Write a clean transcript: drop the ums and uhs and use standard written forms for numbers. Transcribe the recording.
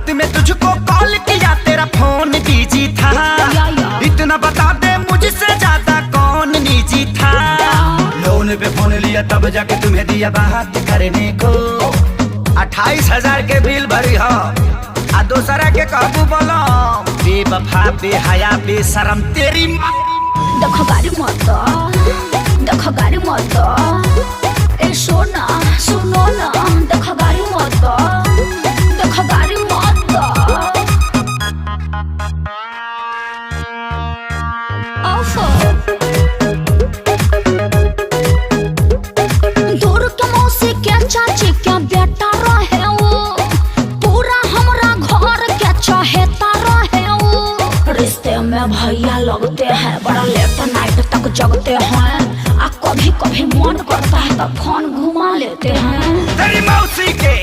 रात में तुझको कॉल किया तेरा फोन बिजी था। इतना बता दे मुझसे ज्यादा कौन निजी था। लोन पे फोन लिया तब जाके तुम्हें दिया बात करने को। 28,000 के बिल भरी हो आ दूसरा के काबू बोलो। बेवफा बेहया बेशरम तेरी माँ। देखो गाड़ी मत, देखो गाड़ी मत, ए सोना सुनो ना, देखो गाड़ी मत, देखो गाड़ी मत। दूर के मौसी के चाची के बेटा रहे वो, पूरा हमरा घर के चहेता रहे वो। रिश्ते में भैया लगते हैं, बड़ा लेट नाइट तक जगते हैं। आ कभी कभी मन करता है तो फोन घुमा लेते हैं। तेरी मौसी के